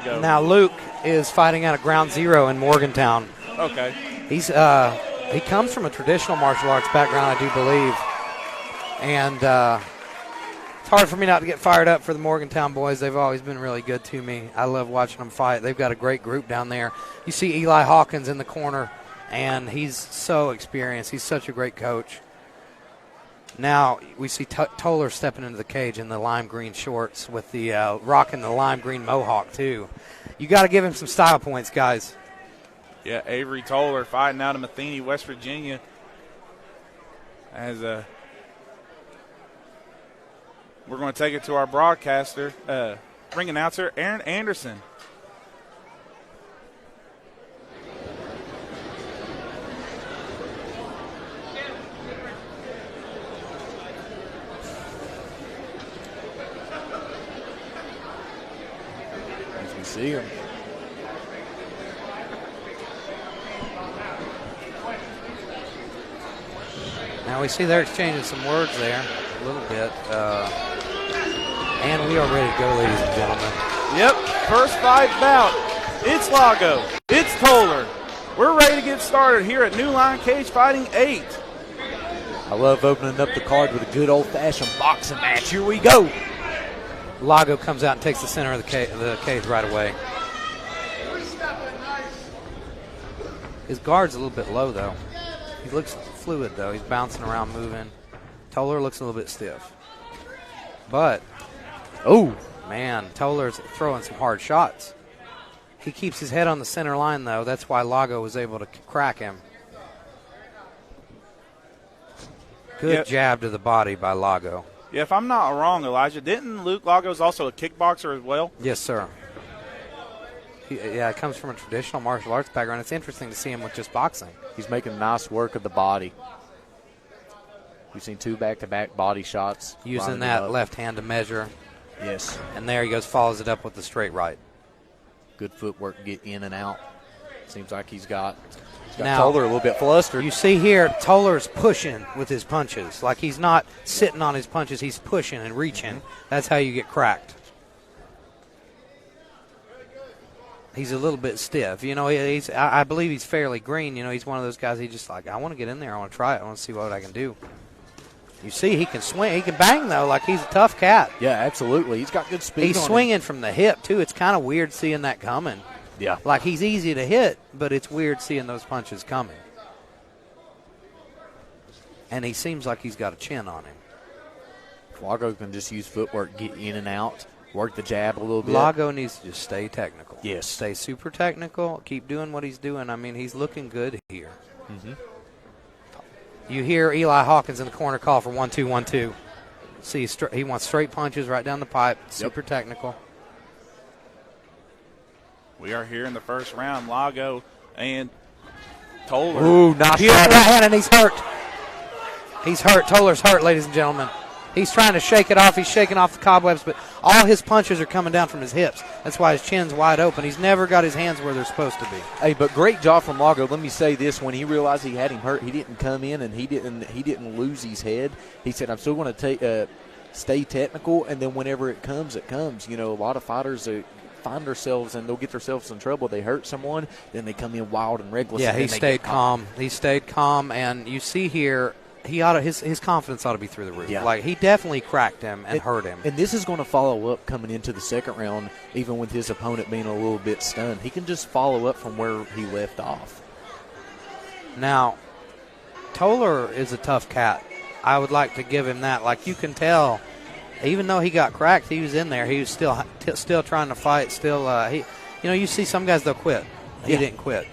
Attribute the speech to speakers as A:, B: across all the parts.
A: Now Luke is fighting out of Ground Zero in Morgantown.
B: Okay.
A: He comes from a traditional martial arts background, I do believe. And it's hard for me not to get fired up for the Morgantown boys. They've always been really good to me. I love watching them fight. They've got a great group down there. You see Eli Hawkins in the corner, and he's so experienced. He's such a great coach. Now we see Toler stepping into the cage in the lime green shorts with the rocking the lime green mohawk too. You got to give him some style points, guys.
B: Yeah, Avery Toler fighting out of Matheny, West Virginia. As we're going to take it to our broadcaster, ring announcer Aaron Anderson.
C: See him.
A: Now we see they're exchanging some words there a little bit. And we are ready to go, ladies and gentlemen.
B: Yep, first fight bout. It's Lago. It's Toler. We're ready to get started here at New Line Cagefighting 8.
C: I love opening up the card with a good old-fashioned boxing match. Here we go.
A: Lago comes out and takes the center of the cage right away. His guard's a little bit low, though. He looks fluid, though. He's bouncing around, moving. Toler looks a little bit stiff. But, oh, man, Toler's throwing some hard shots. He keeps his head on the center line, though. That's why Lago was able to crack him. Good jab to the body by Lago.
B: Yeah, if I'm not wrong, Elijah, didn't Luke Lagos also a kickboxer as well?
A: Yes, sir. He comes from a traditional martial arts background. It's interesting to see him with just boxing.
C: He's making nice work of the body. We've seen 2 back-to-back body shots.
A: Using that left hand to measure.
C: Yes.
A: And there he goes, follows it up with the straight right.
C: Good footwork, get in and out. Seems like he's got
A: now,
C: Toler a little bit flustered.
A: You see here, Toler's pushing with his punches. Like he's not sitting on his punches, he's pushing and reaching. That's how you get cracked. He's a little bit stiff. You know, I believe he's fairly green. You know, he's one of those guys, he just like, I want to get in there, I want to try it, I want to see what I can do. You see, he can swing, he can bang, though, like he's a tough cat.
C: Yeah, absolutely. He's got good speed.
A: He's swinging from the hip, too. It's kind of weird seeing that coming.
C: Yeah.
A: Like he's easy to hit, but it's weird seeing those punches coming. And he seems like he's got a chin on him.
C: Lago can just use footwork, get in and out, work the jab a little bit.
A: Lago needs to just stay technical.
C: Yes.
A: Stay super technical, keep doing what he's doing. I mean, he's looking good here.
C: Mm-hmm.
A: You hear Eli Hawkins in the corner call for 1-2, 1-2. See, he wants straight punches right down the pipe, super technical.
B: We are here in the first round. Lago and Toler.
C: Ooh, nice
A: right hand, and he's hurt. He's hurt. Toler's hurt, ladies and gentlemen. He's trying to shake it off. He's shaking off the cobwebs, but all his punches are coming down from his hips. That's why his chin's wide open. He's never got his hands where they're supposed to be.
C: Hey, but great job from Lago. Let me say this: when he realized he had him hurt, he didn't come in and he didn't lose his head. He said, "I'm still going to stay technical, and then whenever it comes, it comes." You know, a lot of fighters find themselves and they'll get themselves in trouble. They hurt someone, then they come in wild and reckless.
A: Yeah,
C: and
A: he stayed calm. He stayed calm, and you see here, his confidence ought to be through the roof.
C: Yeah.
A: Like he definitely cracked him and hurt him.
C: And this is going to follow up coming into the second round, even with his opponent being a little bit stunned. He can just follow up from where he left off.
A: Now, Toler is a tough cat. I would like to give him that. Like you can tell, even though he got cracked, he was in there. He was still trying to fight. Still, you see some guys they'll quit. He didn't quit.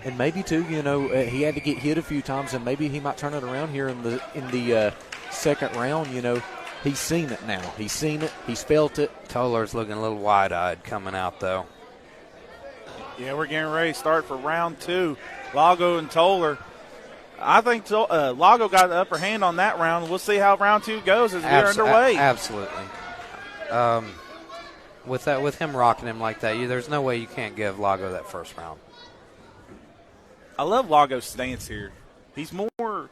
C: And maybe too, he had to get hit a few times, and maybe he might turn it around here in the second round. He's seen it now. He's seen it. He's felt it.
A: Toler's looking a little wide-eyed coming out though.
B: Yeah, we're getting ready to start for round 2. Lago and Toler. I think Lago got the upper hand on that round. We'll see how round 2 goes as we're underway.
A: Absolutely. With him rocking him like that, there's no way you can't give Lago that first round.
B: I love Lago's stance here. He's more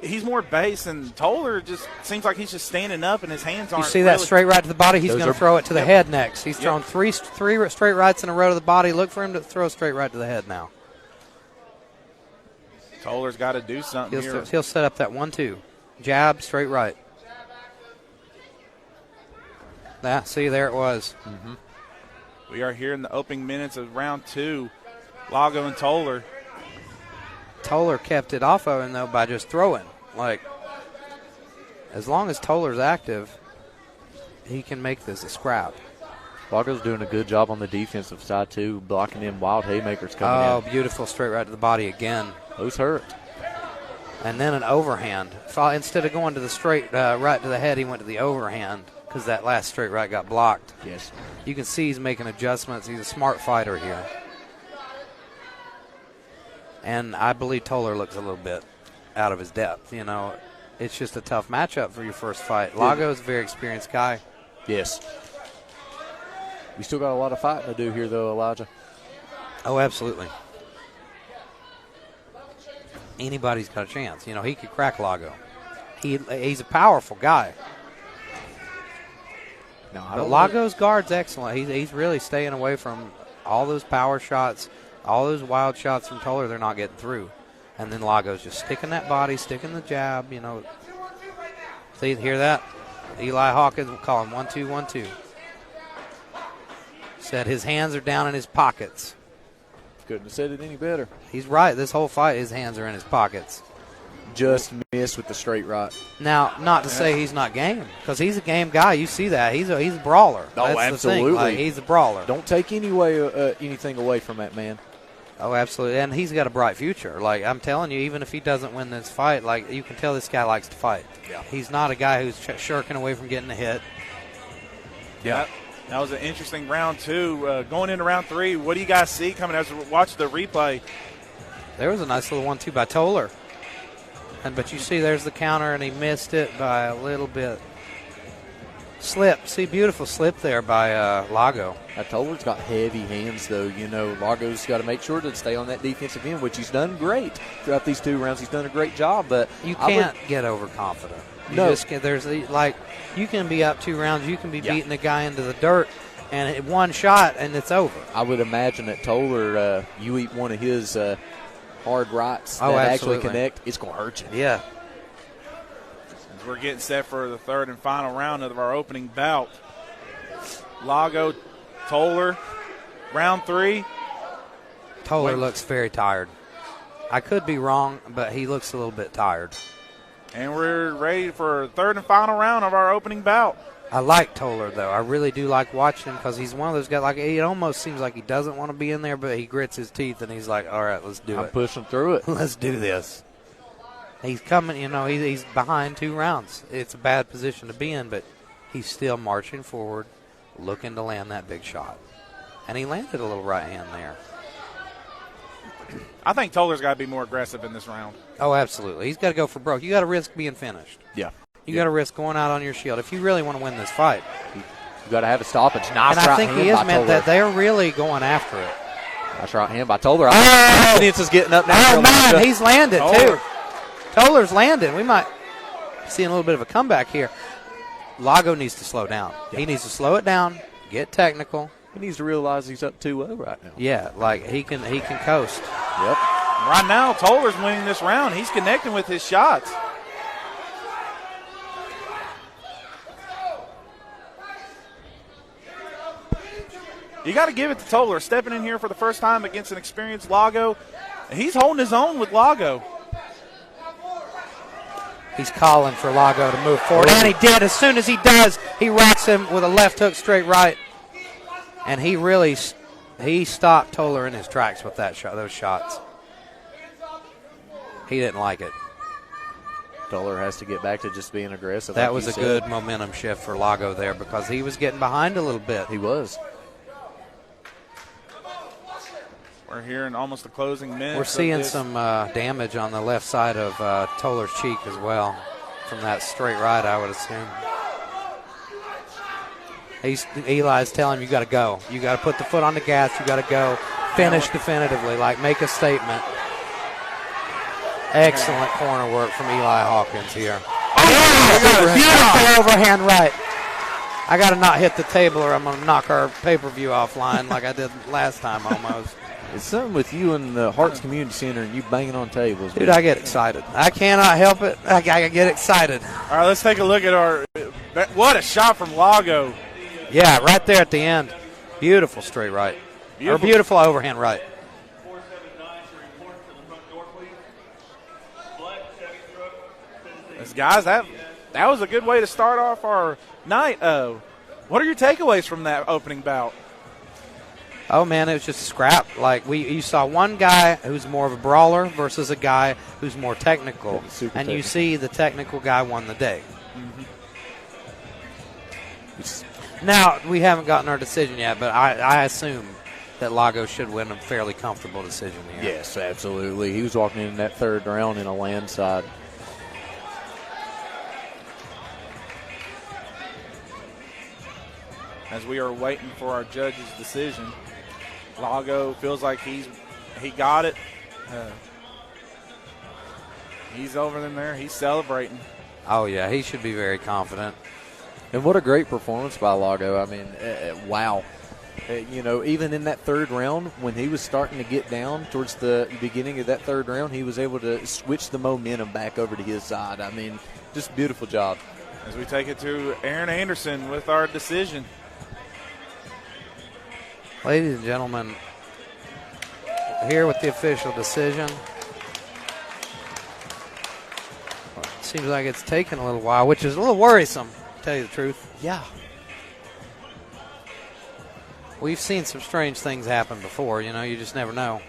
B: he's more base, and Toler just seems like he's just standing up and his hands aren't.
A: You see that
B: really
A: straight right to the body? He's going to throw it to the head next. He's thrown three straight rights in a row to the body. Look for him to throw straight right to the head now.
B: Toler's got to do something here.
A: He'll set up that 1-2. Jab, straight right. See, there it was.
B: Mm-hmm. We are here in the opening minutes of round 2. Lago and Toler.
A: Toler kept it off of him, though, by just throwing. Like, as long as Toler's active, he can make this a scrap.
C: Lago's doing a good job on the defensive side, too, blocking in wild haymakers coming in.
A: Oh, beautiful straight right to the body again.
C: Those hurt.
A: And then an overhand. Instead of going to the straight right to the head, he went to the overhand because that last straight right got blocked.
C: Yes.
A: You can see he's making adjustments. He's a smart fighter here. And I believe Toler looks a little bit out of his depth. You know, it's just a tough matchup for your first fight. Lago's a very experienced guy.
C: Yes. We still got a lot of fighting to do here, though, Elijah.
A: Oh, absolutely. Anybody's got a chance. You know, he could crack Lago. He's a powerful guy.
C: No,
A: But Lago's guard's excellent. He's really staying away from all those power shots, all those wild shots from Toler. They're not getting through. And then Lago's just sticking that body, sticking the jab, you know. See, hear that? Eli Hawkins will call him 1-2, 1-2. Said his hands are down in his pockets.
C: Couldn't have said it any better.
A: He's right. This whole fight, his hands are in his pockets.
C: Just missed with the straight right.
A: Now, not to say he's not game, because he's a game guy. You see that. He's a brawler.
C: Oh,
A: That's
C: absolutely.
A: The thing. Like, he's a brawler.
C: Don't take anything away from that man.
A: Oh, absolutely. And he's got a bright future. Like, I'm telling you, even if he doesn't win this fight, like, you can tell this guy likes to fight.
C: Yeah.
A: He's not a guy who's shirking away from getting a hit.
B: Yeah. That was an interesting round 2. Going into round 3, what do you guys see coming as we watch the replay?
A: There was a nice little 1-2 by Toler. But you see there's the counter, and he missed it by a little bit. Slip. See, beautiful slip there by Lago.
C: Toler's got heavy hands, though. You know, Lago's got to make sure to stay on that defensive end, which he's done great throughout these 2 rounds. He's done a great job, but
A: you can't get overconfident. You can be up 2 rounds. You can be beating the guy into the dirt, and one shot, and it's over.
C: I would imagine that Toler, you eat one of his hard rights that actually connect, it's going to hurt you.
A: Yeah.
B: As we're getting set for the third and final round of our opening bout. Lago, Toler, round 3.
A: Toler looks very tired. I could be wrong, but he looks a little bit tired.
B: And we're ready for the third and final round of our opening bout.
A: I like Toler, though. I really do like watching him because he's one of those guys, like, it almost seems like he doesn't want to be in there, but he grits his teeth and he's like, all right, let's do it.
C: I'm pushing through it.
A: Let's do this. He's coming, you know, he's behind 2 rounds. It's a bad position to be in, but he's still marching forward, looking to land that big shot. And he landed a little right hand there.
B: I think Toler's got to be more aggressive in this round.
A: Oh, absolutely. He's got to go for broke. You got to risk being finished.
C: Yeah.
A: You got to risk going out on your shield if you really want to win this fight.
C: You got to have a stoppage. Nice
A: and I
C: right
A: think
C: hand
A: he has
C: by
A: meant
C: Toler.
A: that they're really going after it.
C: Nice right hand by Toler. Confidence is getting up now.
A: Oh, man, he's landed, too. Toler's landing. We might see a little bit of a comeback here. Lago needs to slow down. Yeah. He needs to slow it down, get technical.
C: He needs to realize he's up 2-0 right now.
A: Yeah, like he can coast.
C: Yep.
B: Right now, Toler's winning this round. He's connecting with his shots. You got to give it to Toler, stepping in here for the first time against an experienced Lago. And he's holding his own with Lago.
A: He's calling for Lago to move forward, and he did. As soon as he does, he racks him with a left hook straight right. And he stopped Toler in his tracks with those shots. He didn't like it.
C: Toler has to get back to just being aggressive.
A: That was a good momentum shift for Lago there because he was getting behind a little bit.
C: He was.
B: We're here in almost the closing minutes.
A: We're seeing some damage on the left side of Toler's cheek as well from that straight right, I would assume. Eli's telling him, you got to go. You got to put the foot on the gas. You got to go. Finish definitively, like make a statement. Excellent corner work from Eli Hawkins here.
B: Oh,
A: beautiful overhand right. I got to not hit the table or I'm going to knock our pay-per-view offline like I did last time almost.
C: It's something with you in the Hearts Community Center and you banging on tables.
A: Dude, I get excited. I cannot help it. I get excited.
B: All right, let's take a look at what a shot from Lago.
A: Yeah, right there at the end. Beautiful straight right. Beautiful overhand right.
B: Guys, that was a good way to start off our night. What are your takeaways from that opening bout?
A: Oh, man, it was just scrap. Like, you saw one guy who's more of a brawler versus a guy who's more technical. And you see the technical guy won the day. Mm-hmm. Now, we haven't gotten our decision yet, but I assume that Lago should win a fairly comfortable decision here.
C: Yes, absolutely. He was walking in that third round in a landslide.
B: As we are waiting for our judge's decision, Lago feels like he got it. He's over in there. He's celebrating.
A: Oh, yeah, he should be very confident.
C: And what a great performance by Lago. I mean, wow. Even in that third round, when he was starting to get down towards the beginning of that third round, he was able to switch the momentum back over to his side. I mean, just beautiful job.
B: As we take it to Aaron Anderson with our decision.
A: Ladies and gentlemen, here with the official decision. Seems like it's taken a little while, which is a little worrisome, to tell you the truth.
C: Yeah.
A: We've seen some strange things happen before, you just never know.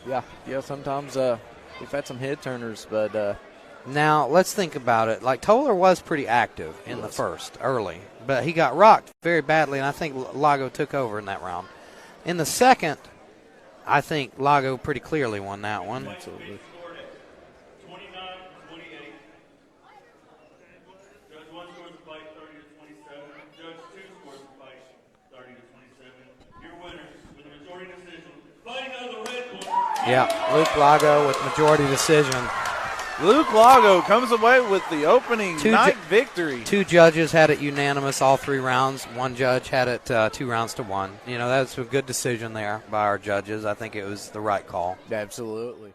C: Yeah, sometimes we've had some head turners, but...
A: Now, let's think about it. Like, Toler was pretty active in the first, early, but he got rocked very badly, and I think Lago took over in that round. In the second, I think Lago pretty clearly won that one.
C: Absolutely.
A: Yeah, Luke Lago with majority decision.
B: Luke Lago comes away with the opening night victory.
A: 2 judges had it unanimous all 3 rounds. 1 judge had it 2 rounds to 1. That's a good decision there by our judges. I think it was the right call.
C: Absolutely.